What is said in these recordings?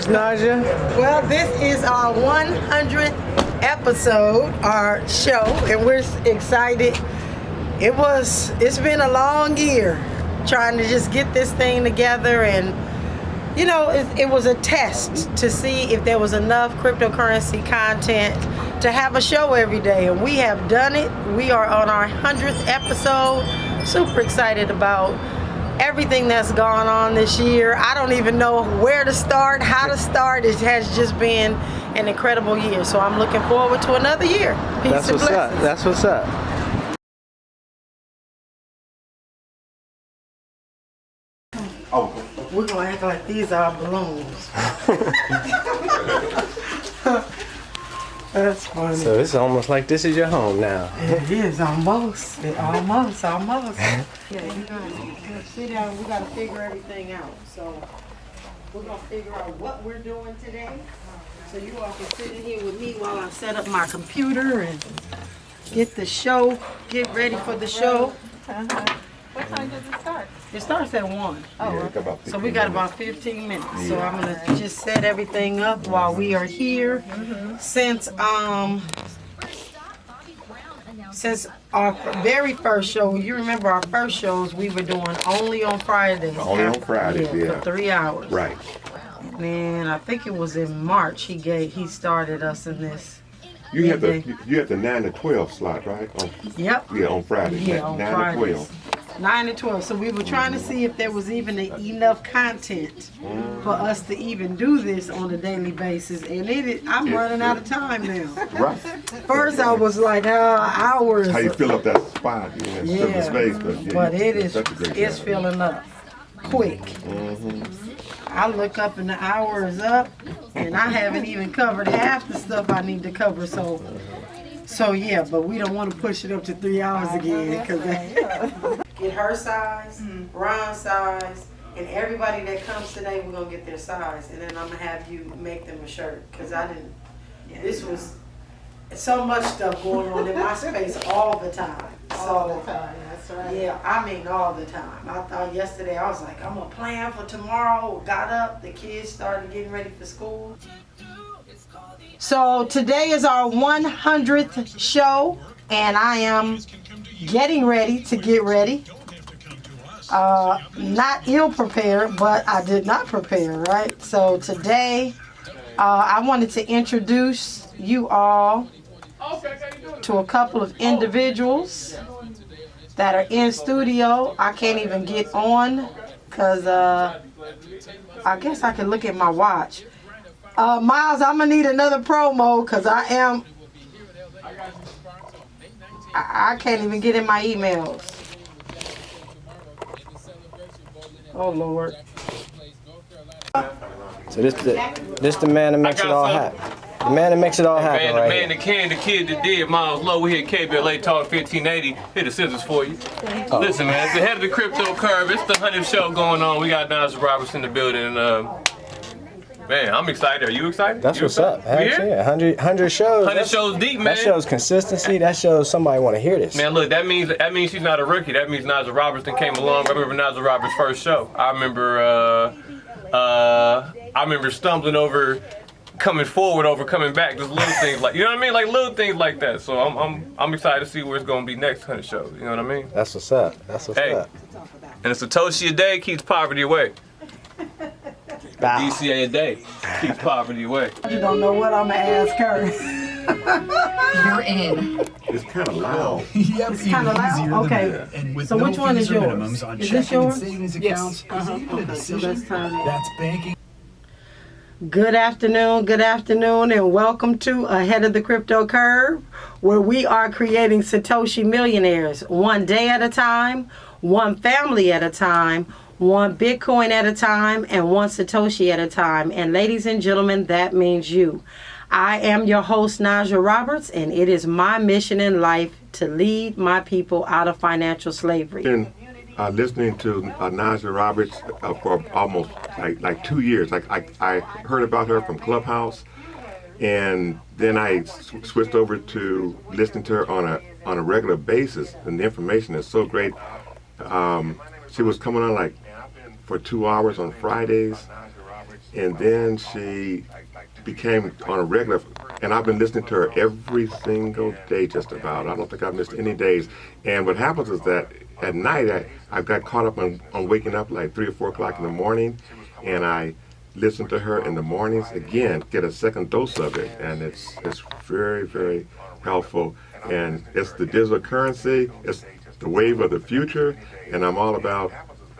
yours, Najah? Well, this is our 100th episode, our show, and we're excited. It's been a long year trying to just get this thing together, and you know, it was a test to see if there was enough cryptocurrency content to have a show every day, and we have done it. We are on our 100th episode. Super excited about everything that's gone on this year. I don't even know where to start, how to start. It has just been an incredible year, so I'm looking forward to another year. Peace That's and what's up. blessings. That's what's up. Oh, We're gonna act like these are balloons. That's funny. So it's almost like this is your home now. It is almost. Almost. Yeah, you guys sit down. We gotta figure everything out. So we're gonna figure out what we're doing today. So you all can sit in here with me while I set up my computer and get ready for the show. What time does it start? It starts at 1. So we got about 15 minutes. Yeah. So I'm gonna just set everything up while we are here. Since our very first show, you remember our first shows we were doing only on Fridays. Only on Fridays, yeah. For 3 hours. right. And then I think it was in March he started us in this. You had the 9 to 12 slot, right? Yep. Yeah, on Friday. Yeah, on 9 Fridays. to 12. 9 to 12. So we were trying to see if there was even enough content for us to even do this on a daily basis. And I'm running out of time now. Right. First I was like, hours. How you fill up that spot? Yeah, fill the space, but it's such a great it's job. filling up quick. I look up and the hour is up, and I haven't even covered half the stuff I need to cover. So yeah, but we don't want to push it up to 3 hours again, because get her size, Ron's size, and everybody that comes today, we're gonna get their size, and then I'm gonna have you make them a shirt, because this was so much stuff going on in my space all the time. That's right. Yeah, I mean all the time. I thought yesterday, I was like, I'm gonna plan for tomorrow. Got up, the kids started getting ready for school. So today is our 100th show, and I am getting ready to get ready. Not ill prepared, but I did not prepare, right? So today, I wanted to introduce you all to a couple of individuals that are in studio. I can't even get on because I guess I can look at my watch. Miles, I'm gonna need another promo because I can't even get in my emails. Oh Lord. So this the man that makes it all happen. The man that makes it all happen, Man, right the man that can, the kid that did. Miles Low, we here at KBLA Talk 1580. Hit the scissors for you. Listen, man, it's the head of the crypto curve. It's the 100th show going on. We got Najah Roberts in the building. Man, I'm excited. Are you excited? That's you what's excited? up. Heck You here? yeah, 100 shows. 100 shows deep, man. That shows consistency. That shows somebody want to hear this. Man, look, that means she's not a rookie. That means Najah Roberts then came along. I remember Najah Roberts' first show. I remember stumbling over, coming forward over coming back. Just little things like, you know what I mean? Like little things like that. So I'm excited to see where it's gonna be next 100 shows. You know what I mean? That's what's up. That's what's Hey, up. and a Satoshi a day keeps poverty away. Bow. DCA a day keeps poverty away. You don't know what I'm gonna ask her. You're in. It's kind of loud. Yep, It's kind of loud. Okay. And with So no which one is fees or yours? minimums on Is this checking and yours? savings Yes. accounts, is even a Okay, so decision let's turn it. that's banking. Good afternoon, and welcome to Ahead of the Crypto Curve, where we are creating Satoshi millionaires one day at a time, one family at a time, one Bitcoin at a time, and one Satoshi at a time. And ladies and gentlemen, that means you. I am your host, Najah Roberts, and it is my mission in life to lead my people out of financial slavery. Been listening to Najah Roberts for almost like 2 years. I heard about her from Clubhouse, and then I switched over to listening to her on a regular basis, and the information is so great. She was coming on like for 2 hours on Fridays, and then she became on a regular, and I've been listening to her every single day just about. I don't think I've missed any days. And what happens is that at night I got caught up on waking up like 3 or 4 o'clock in the morning, and I listen to her in the mornings again, get a second dose of it, and it's very, very helpful. And it's the digital currency, it's the wave of the future, and I'm all about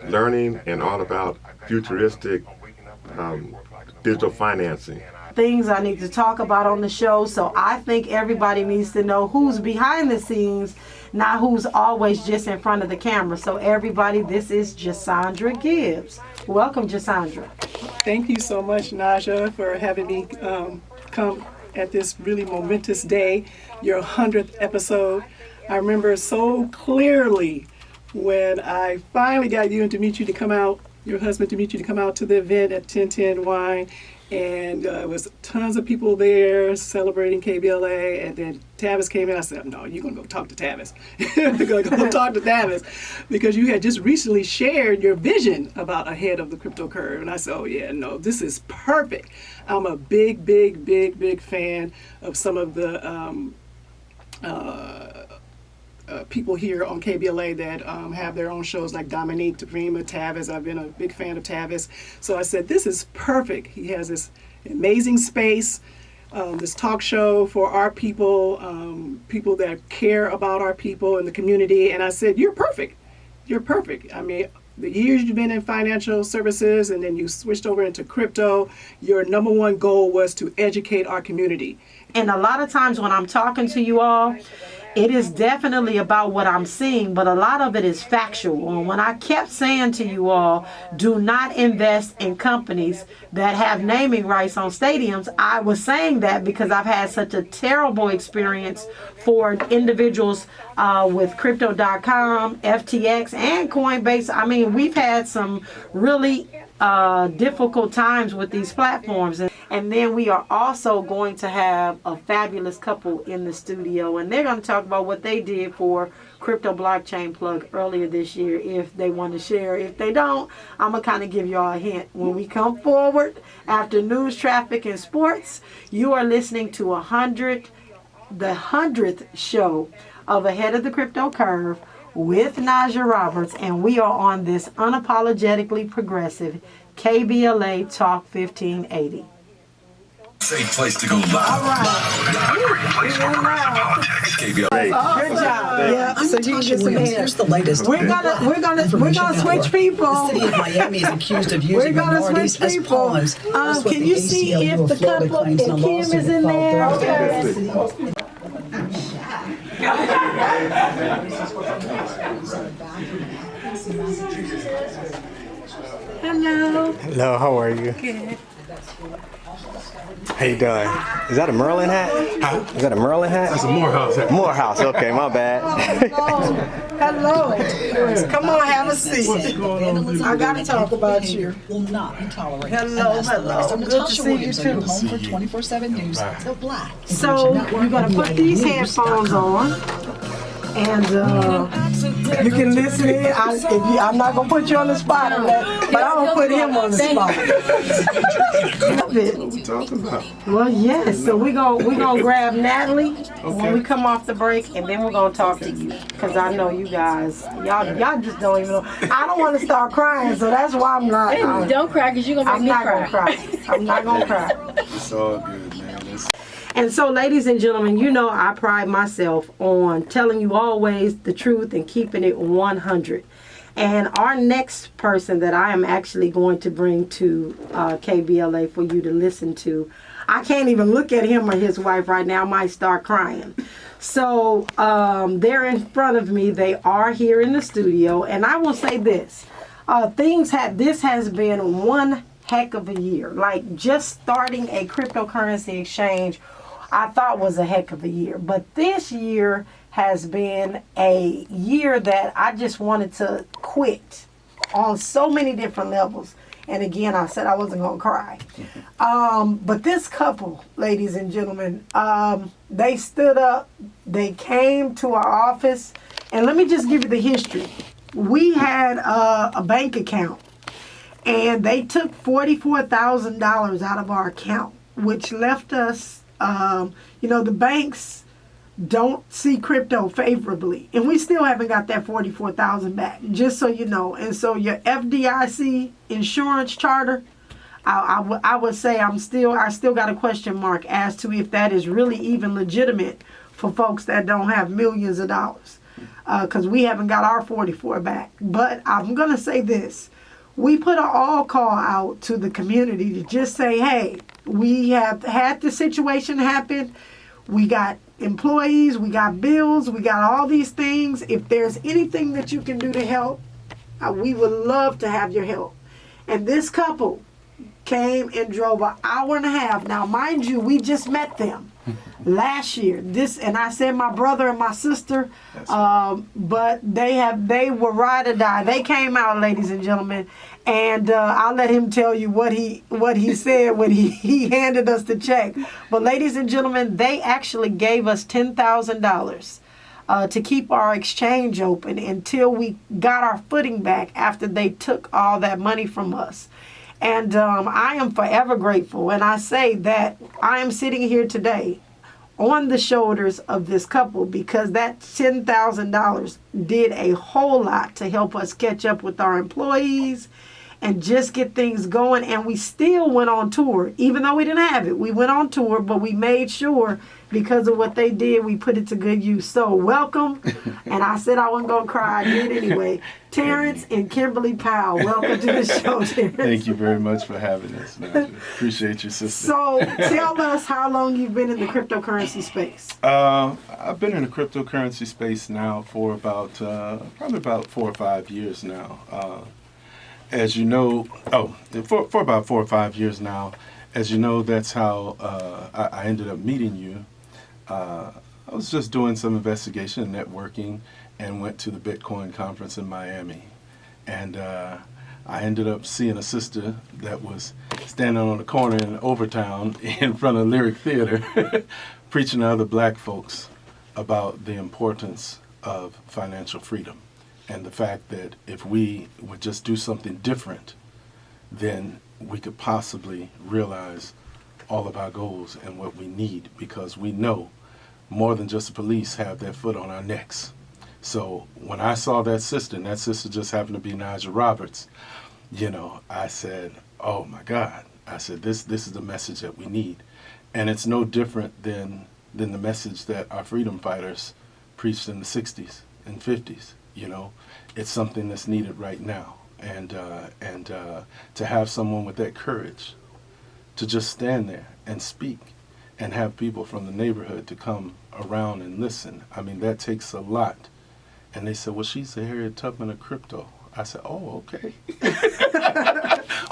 learning and all about futuristic digital financing. Things I need to talk about on the show, so I think everybody needs to know who's behind the scenes, not who's always just in front of the camera. So everybody, this is Jasandra Gibbs. Welcome, Jasandra. Thank you so much, Najah, for having me come at this really momentous day, your 100th episode. I remember so clearly when I finally got you and Demetri to come out, your husband Demetri, to come out to the event at 1010 Wine. And it was tons of people there celebrating KBLA. And then Tavis came in. I said, no, you're going to go talk to Tavis. You're going to go talk to Tavis. Because you had just recently shared your vision about ahead of the crypto curve. And I said, oh, yeah, no, this is perfect. I'm a big, big, big, big fan of some of the people here on KBLA that have their own shows, like Dominique, Tavrima, Tavis. I've been a big fan of Tavis. So I said, this is perfect. He has this amazing space, this talk show for our people, people that care about our people in the community. And I said, you're perfect. You're perfect. I mean, the years you've been in financial services and then you switched over into crypto, your number one goal was to educate our community. And a lot of times when I'm talking to you all, it is definitely about what I'm seeing, but a lot of it is factual. And when I kept saying to you all, do not invest in companies that have naming rights on stadiums, I was saying that because I've had such a terrible experience for individuals with Crypto.com, FTX, and Coinbase. I mean, we've had some really difficult times with these platforms. And then we are also going to have a fabulous couple in the studio, and they're going to talk about what they did for Crypto Blockchain Plug earlier this year, if they want to share. If they don't, I'm going to kind of give y'all a hint. When we come forward after news, traffic, and sports, you are listening to the 100th show of Ahead of the Crypto Curve with Najah Roberts, and we are on this unapologetically progressive KBLA Talk 1580. Safe place to go live. All right. Place for progressive politics. KBLA. Good job. Yeah. I'm So you can get some Williams. hands. Here's the latest. We're gonna switch people. The city of Miami is accused of using minorities as pawns. That's what Can the you see ACLU if of the Florida couple claims in a and Kim lawsuit is in filed there? Thursday. Hello. Hello, how are you? Good. How you doing? Is that a Merlin hat? Huh? Is that a Merlin hat? It's a Morehouse hat. Morehouse, okay, my bad. Hello. Come on, have a seat. I gotta talk about you. Will not be tolerated. Hello, And that's the hello. latest. I'm Good to Natasha see you Williams, too. your home for 24/7 news. The Black. So you're gonna put these headphones on, and you can listen in. I'm not gonna put you on the spot, but I'm gonna put him on the spot. What we talking about? Well, yes. So we're gonna grab Natalie when we come off the break, and then we're gonna talk to you, because I know you guys, y'all just don't even know. I don't want to start crying, so that's why I'm not. Don't cry, because you're going to make me cry. I'm not gonna cry. It's all good, man. And so, ladies and gentlemen, you know I pride myself on telling you always the truth and keeping it 100. And our next person that I am actually going to bring to KBLA for you to listen to, I can't even look at him or his wife right now. I might start crying. So they're in front of me. They are here in the studio. And I will say this. This has been one heck of a year. Like, just starting a cryptocurrency exchange, I thought was a heck of a year. But this year has been a year that I just wanted to quit on so many different levels. And again, I said I wasn't going to cry. But this couple, ladies and gentlemen, they stood up. They came to our office. And let me just give you the history. We had a bank account. and they took $44,000 out of our account, which left us, the banks don't see crypto favorably, and we still haven't got that 44,000 back, just so you know. And so your FDIC insurance charter, I would say I still got a question mark as to if that is really even legitimate for folks that don't have millions of dollars, because we haven't got our 44 back. But I'm gonna say this: we put an all call out to the community to just say, hey, we have had the situation happen. We got employees, we got bills, we got all these things. If there's anything that you can do to help, we would love to have your help. And this couple came and drove an hour and a half. Now, mind you, we just met them last year. And I said my brother and my sister, but they were ride or die. They came out, ladies and gentlemen, and I'll let him tell you what he said when he handed us the check. But ladies and gentlemen, they actually gave us $10,000 to keep our exchange open until we got our footing back after they took all that money from us. And I am forever grateful. And I say that I am sitting here today on the shoulders of this couple, because that $10,000 did a whole lot to help us catch up with our employees and just get things going. And we still went on tour, even though we didn't have it. We went on tour, but we made sure, because of what they did, we put it to good use. So welcome. And I said I wasn't going to cry. I did anyway. Terrence and Kimberly Powell, welcome to the show, Terrence. Thank you very much for having us, Najah. Appreciate you, sister. So tell us how long you've been in the cryptocurrency space. I've been in the cryptocurrency space now for about, probably about 4 or 5 years now. As you know, for about 4 or 5 years now. As you know, that's how I ended up meeting you. I was just doing some investigation and networking, and went to the Bitcoin conference in Miami. And I ended up seeing a sister that was standing on the corner in Overtown in front of Lyric Theater preaching to other black folks about the importance of financial freedom and the fact that if we would just do something different, then we could possibly realize all of our goals and what we need, because we know more than just the police have their foot on our necks. So when I saw that sister, and that sister just happened to be Najah Roberts, I said, oh my God. I said, this is the message that we need. And it's no different than the message that our freedom fighters preached in the 60s and 50s. It's something that's needed right now. And to have someone with that courage to just stand there and speak and have people from the neighborhood to come around and listen, I mean, that takes a lot. And they said, well, she's the Harriet Tubman of crypto. I said, oh, okay.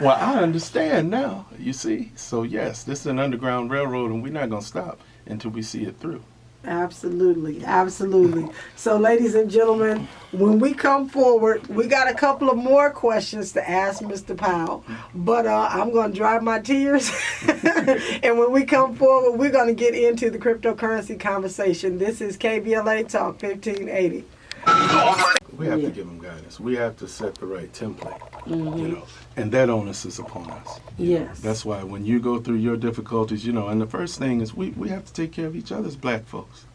Well, I understand now, you see. So, yes, this is an underground railroad, and we're not going to stop until we see it through. Absolutely, absolutely. So, ladies and gentlemen, when we come forward, we got a couple of more questions to ask Mr. Powell, but I'm going to dry my tears. And when we come forward, we're going to get into the cryptocurrency conversation. This is KBLA Talk 1580. We have to give them guidance. We have to set the right template, and that onus is upon us. Yes. That's why when you go through your difficulties, and the first thing is we have to take care of each other as black folks.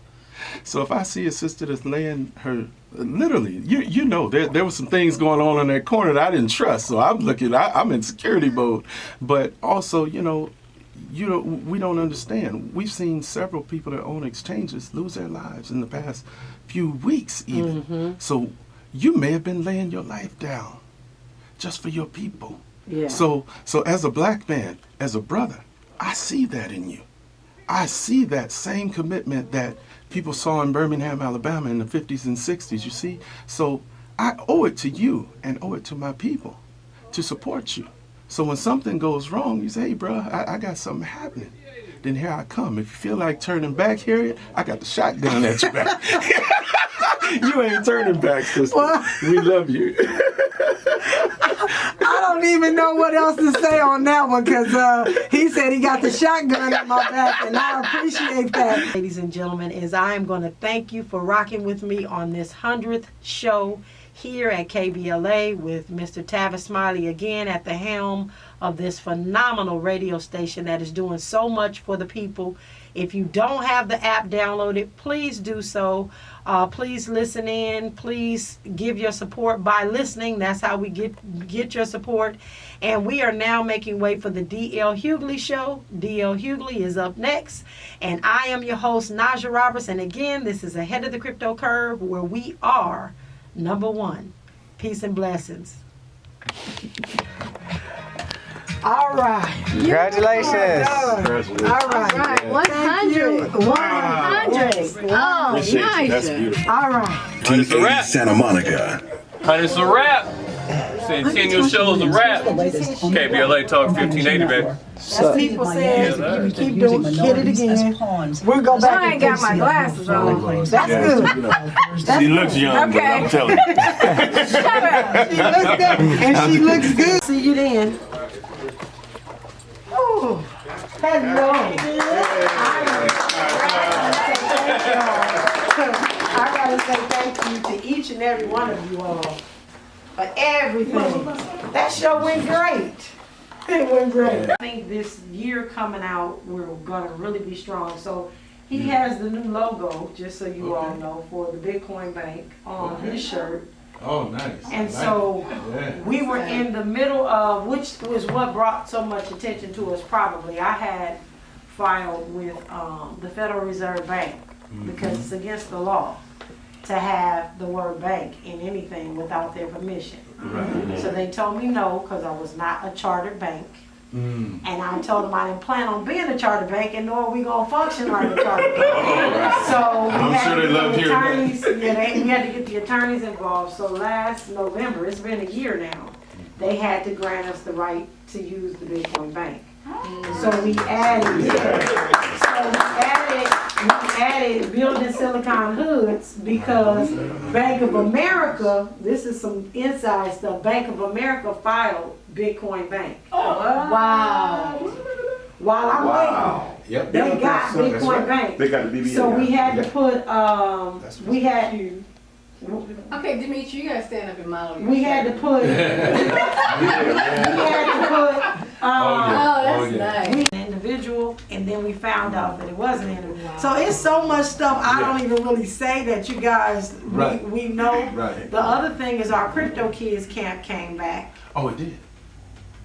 So if I see a sister that's laying her, literally, there were some things going on in that corner that I didn't trust, so I'm in security mode. But also, we don't understand. We've seen several people that own exchanges lose their lives in the past few weeks even. So you may have been laying your life down just for your people. Yeah. So as a black man, as a brother, I see that in you. I see that same commitment that people saw in Birmingham, Alabama in the 50s and 60s, you see? So I owe it to you and owe it to my people to support you. So when something goes wrong, you say, hey, bro, I got something happening. Then here I come. If you feel like turning back, Harriet, I got the shotgun at your back. You ain't turning back, sister. Well, we love you. I don't even know what else to say on that one, because he said he got the shotgun at my back, and I appreciate that. Ladies and gentlemen, as I am going to thank you for rocking with me on this 100th show here at KBLA with Mr. Tavis Smiley again at the helm of this phenomenal radio station that is doing so much for the people. If you don't have the app downloaded, please do so. Please listen in. Please give your support by listening. That's how we get your support. And we are now making way for the D.L. Hughley Show. D.L. Hughley is up next. And I am your host, Najah Roberts. And again, this is Ahead of the Crypto Curve, where we are number one. Peace and blessings. All right. Congratulations. All right. 100. 100. Oh, nice. That's beautiful. All right. T8 Santa Monica. It's a wrap. Centennial Show's a wrap. KBLA Talk 1580, baby. As people say, if you keep doing, hit it again. We'll go back. I ain't got my glasses on. That's good. She looks young, but I'm telling you. Shut up. She looks good, and she looks good. See you then. Oh, hello. I gotta say thank you to each and every one of you all for everything. That show went great. It went great. I think this year coming out, we're gonna really be strong. So he has the new logo, just so you all know, for the Bitcoin Bank on his shirt. Oh, nice. And so we were in the middle of, which was what brought so much attention to us probably. I had filed with the Federal Reserve Bank because it's against the law to have the word bank in anything without their permission. Right. So they told me no because I was not a chartered bank. And I told them I didn't plan on being a chartered bank, and nor are we gonna function like a chartered bank. So we had to get the attorneys. We had to get the attorneys involved. So last November, it's been a year now, they had to grant us the right to use the Bitcoin Bank. So we added, building Silicon Hoods because Bank of America. This is some inside stuff. Bank of America filed Bitcoin Bank. Wow. While I'm waiting, they got Bitcoin Bank. They got the BBA. So we had to put, we had Okay, Dimitri, you gotta stand up and model. we had to put, Oh, that's nice. an individual, and then we found out that it wasn't an individual. So it's so much stuff I don't even really say that you guys, we know. Right. The other thing is our Crypto Kids camp came back. Oh, it did.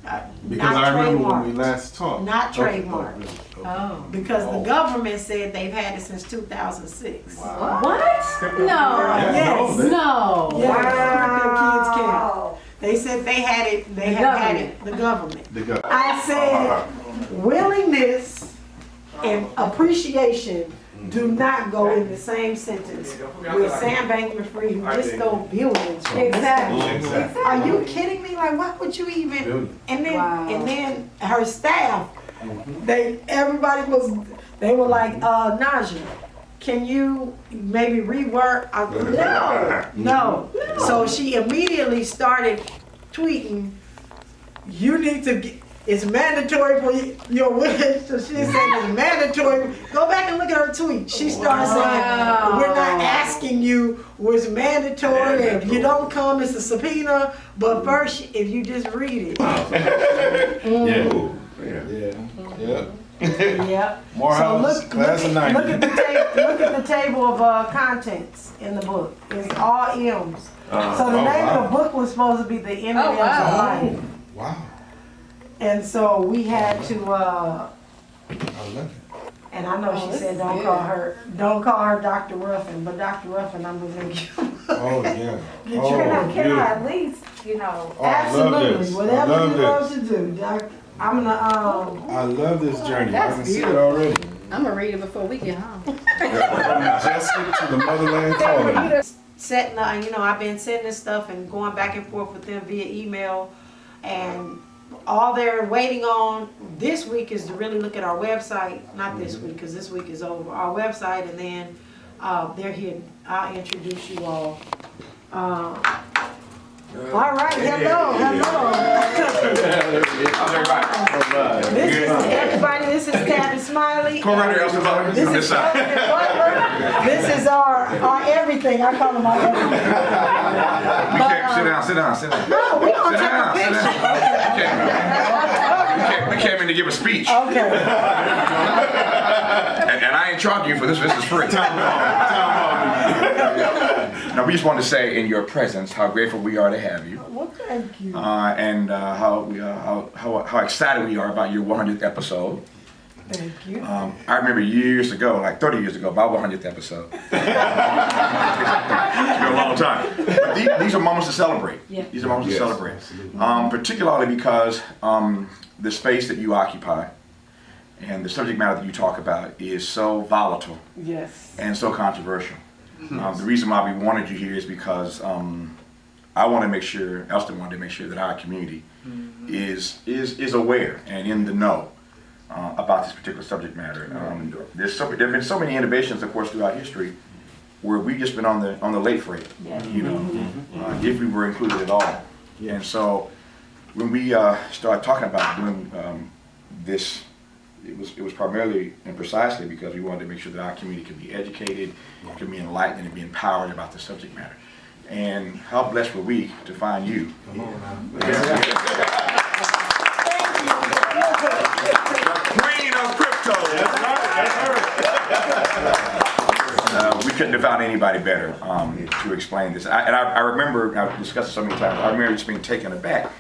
not Because I remember when we trademarked. last talked. Not trademarked. Okay. Oh. Because the government said they've had it since 2006. Wow. What? No. Yes. No. Yeah, Crypto Kids camp. They said they had it, they have had it, the government. I said willingness and appreciation do not go in the same sentence with Sam Bankman-Fried, who just stole billions. Exactly. Are you kidding me? Like, why would you even? And then her staff, everybody they were like, Najah, can you maybe rework? No. So she immediately started tweeting, you need to get, it's mandatory for your wish. So she said it's mandatory. Go back and look at her tweet. She started saying, we're not asking you, it's mandatory. If you don't come, it's a subpoena. But first, if you just read it. Yeah. Morehouse, class of 90. Look at the table of contents in the book. It's all M's. So the name of the book was supposed to be The M&M's of Life. Wow. And so we had to, I love it. and I know she said don't call her Dr. Ruffin, but Dr. Ruffin, I'm gonna make you. Oh, yeah. Can I at least, Absolutely, whatever you love to do, Doctor. I'm gonna I love this journey. That's I can see it beautiful. already. I'm gonna read it before we get home. From Majestic to the motherland calling. setting, I've been sending this stuff and going back and forth with them via email, and all they're waiting on this week is to really look at our website. Not this week, because this week is over. Our website, and then they're here. I'll introduce you all. All right, hello. This is everybody. This is Tavis Smiley. Come right here, This is Butler. This is our everything. I call them our everything. Sit down. No, we don't take a picture. We came in to give a speech. Okay. And I ain't charging you for this. This is free. Now, we just want to say in your presence how grateful we are to have you. Well, thank you. And how excited we are about your 100th episode. Thank you. I remember years ago, like 30 years ago, my 100th episode. It's been a long time. But these are moments to celebrate. Yeah. These are moments to celebrate. Particularly because the space that you occupy and the subject matter that you talk about is so volatile and so controversial. The reason why we wanted you here is because I want to make sure, Elston wanted to make sure that our community is aware and in the know about this particular subject matter. There have been so many innovations, of course, throughout history, where we've just been on the late freight, you know, if we were included at all. And so when we started talking about doing this, it was primarily and precisely because we wanted to make sure that our community could be educated, could be enlightened, and be empowered about the subject matter. And how blessed were we to find you? Come on now. Queen of crypto. We couldn't have found anybody better to explain this. I remember, I've discussed it so many times, I remember just being taken aback.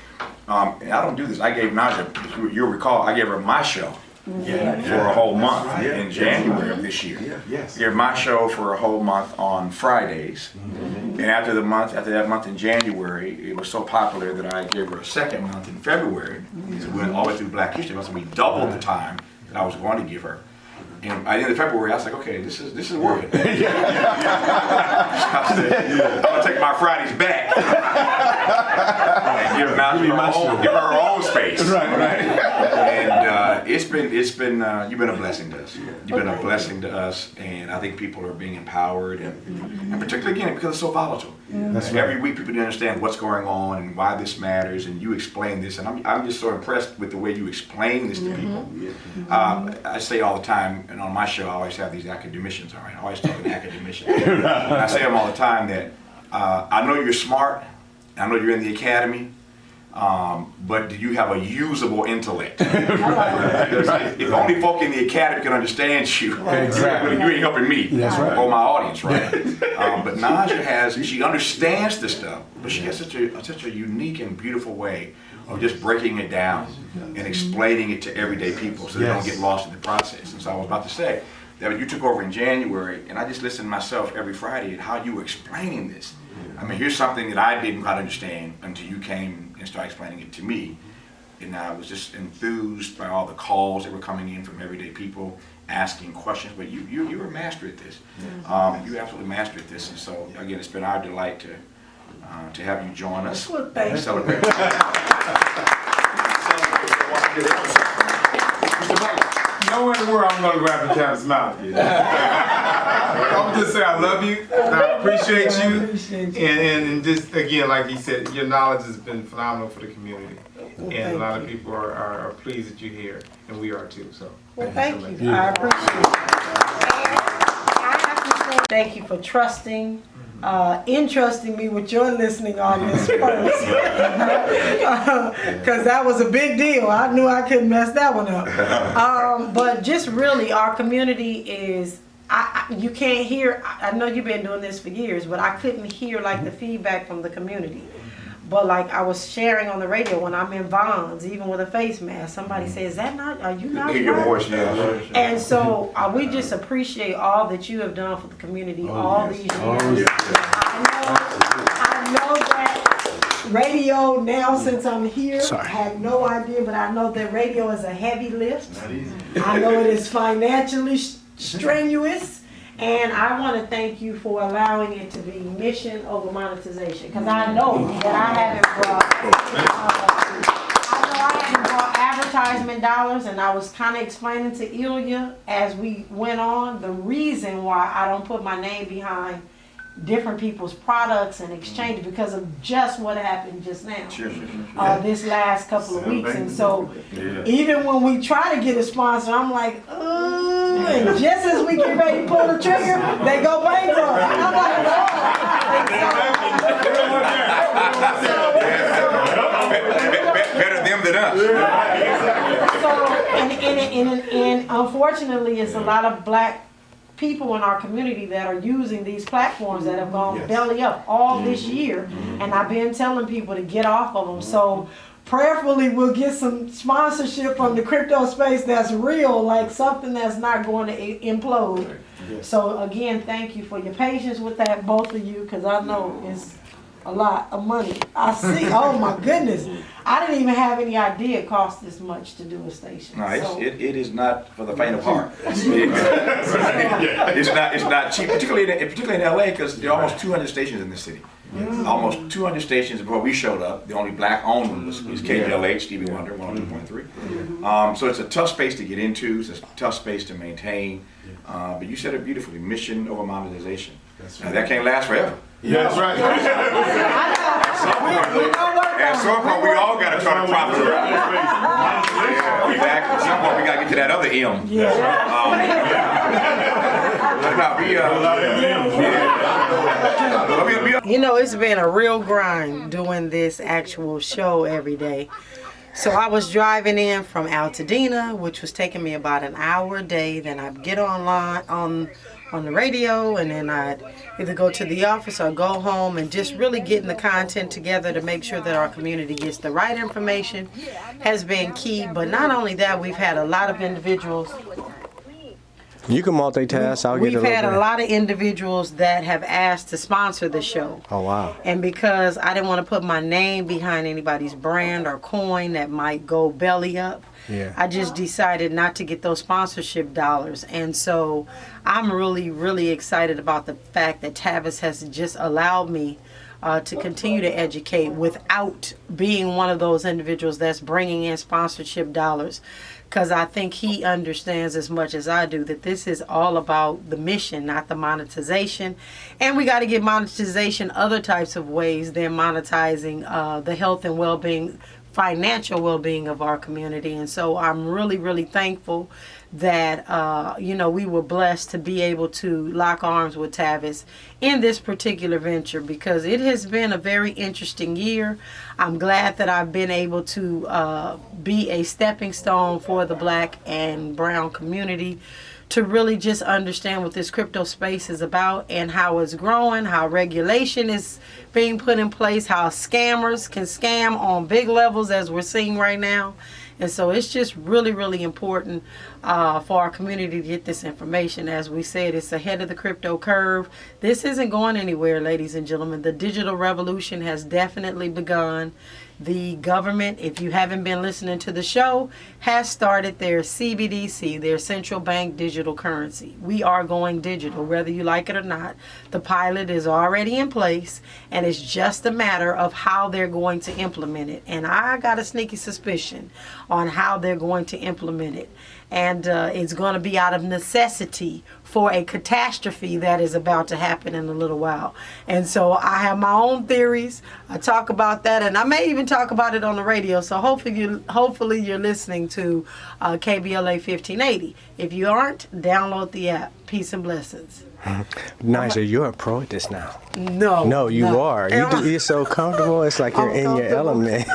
And I don't do this. I gave Najah, if you'll recall, I gave her my show for a whole month in January of this year. I gave my show for a whole month on Fridays. And after that month in January, it was so popular that I gave her a second month in February. We went all the way through Black History Month, so we doubled the time that I was going to give her. And by the end of February, I was like, okay, this is working. I'm gonna take my Fridays back. And give her her own space. Right. And you've been a blessing to us. You've been a blessing to us, and I think people are being empowered, and particularly again because it's so volatile. Every week people don't understand what's going on and why this matters, and you explain this, and I'm just so impressed with the way you explain this to people. I say all the time, and on my show I always have these academicians, all right? I always talk to academicians. I say to them all the time that I know you're smart, I know you're in the academy, but do you have a usable intellect? If only folk in the academy can understand you, you ain't helping me or my audience, right? But Najah she understands this stuff, but she has such a unique and beautiful way of just breaking it down and explaining it to everyday people so they don't get lost in the process. And so I was about to say that you took over in January, and I just listened myself every Friday at how you were explaining this. I mean, here's something that I didn't quite understand until you came and started explaining it to me. And I was just enthused by all the calls that were coming in from everyday people asking questions. But you were a master at this. You absolutely mastered this. And so, again, it's been our delight to have you join us. Well, thank you. Celebrate. Nowhere in the world I'm going to grab the cap's mouth. I'm just saying I love you, I appreciate you, and just again, like he said, your knowledge has been phenomenal for the community, and a lot of people are pleased that you're here, and we are too. So, well, thank you. I appreciate it. And I have to say thank you for trusting. Entrusting me with your listening audience first, because that was a big deal. I knew I couldn't mess that one up. But just really, our community is. You can't hear. I know you've been doing this for years, but I couldn't hear like the feedback from the community. But like I was sharing on the radio when I'm in Vons, even with a face mask, somebody says, "Are you not?" Hear your voice now. And so we just appreciate all that you have done for the community these years. I know that radio now, since I'm here, I have no idea, but I know that radio is a heavy lift. I know it is financially strenuous. And I want to thank you for allowing it to be mission over monetization, because I know that I haven't brought advertisement dollars, and I was kind of explaining to Ilya as we went on the reason why I don't put my name behind different people's products and exchange because of just what happened just now, this last couple of weeks. And so even when we try to get a sponsor, I'm like, and just as we get ready to pull the trigger, they go bankrupt. And I'm like, Better them than us. and unfortunately, it's a lot of black people in our community that are using these platforms that have gone belly up all this year, and I've been telling people to get off of them. So prayerfully, we'll get some sponsorship from the crypto space that's real, like something that's not going to implode. So again, thank you for your patience with that, both of you, because I know it's a lot of money. I see. Oh my goodness. I didn't even have any idea it cost this much to do a station. No, it is not for the faint of heart. It's not cheap, particularly in LA, because there are almost 200 stations in this city. Almost 200 stations before we showed up. The only black-owned one was KBLH, Stevie Wonder, 102.3. So it's a tough space to get into. It's a tough space to maintain. But you said it beautifully: mission over monetization. Now, that can't last forever. Yeah, that's right. At some point, we all got to try to profit around. At some point, we got to get to that other M. You know, it's been a real grind doing this actual show every day. So I was driving in from Altadena, which was taking me about an hour a day. Then I'd get online on the radio, and then I'd either go to the office or go home, and just really getting the content together to make sure that our community gets the right information has been key. But not only that, we've had a lot of individuals. You can multitask. We've had a lot of individuals that have asked to sponsor the show. Oh, wow. And because I didn't want to put my name behind anybody's brand or coin that might go belly up, I just decided not to get those sponsorship dollars. And so I'm really, really excited about the fact that Tavis has just allowed me to continue to educate without being one of those individuals that's bringing in sponsorship dollars. Because I think he understands as much as I do that this is all about the mission, not the monetization. And we got to get monetization other types of ways than monetizing the health and well-being, financial well-being of our community. And so I'm really, really thankful that, we were blessed to be able to lock arms with Tavis in this particular venture, because it has been a very interesting year. I'm glad that I've been able to be a stepping stone for the black and brown community to really just understand what this crypto space is about and how it's growing, how regulation is being put in place, how scammers can scam on big levels as we're seeing right now. And so it's just really, really important for our community to get this information. As we said, it's ahead of the crypto curve. This isn't going anywhere, ladies and gentlemen. The digital revolution has definitely begun. The government, if you haven't been listening to the show, has started their CBDC, their central bank digital currency. We are going digital, whether you like it or not. The pilot is already in place, and it's just a matter of how they're going to implement it. And I got a sneaky suspicion on how they're going to implement it. And it's going to be out of necessity for a catastrophe that is about to happen in a little while. And so I have my own theories. I talk about that, and I may even talk about it on the radio. So hopefully you're listening to KBLA 1580. If you aren't, download the app. Peace and blessings. Najah, you're a pro at this now. No. No, you are. You're so comfortable. It's like you're in your element.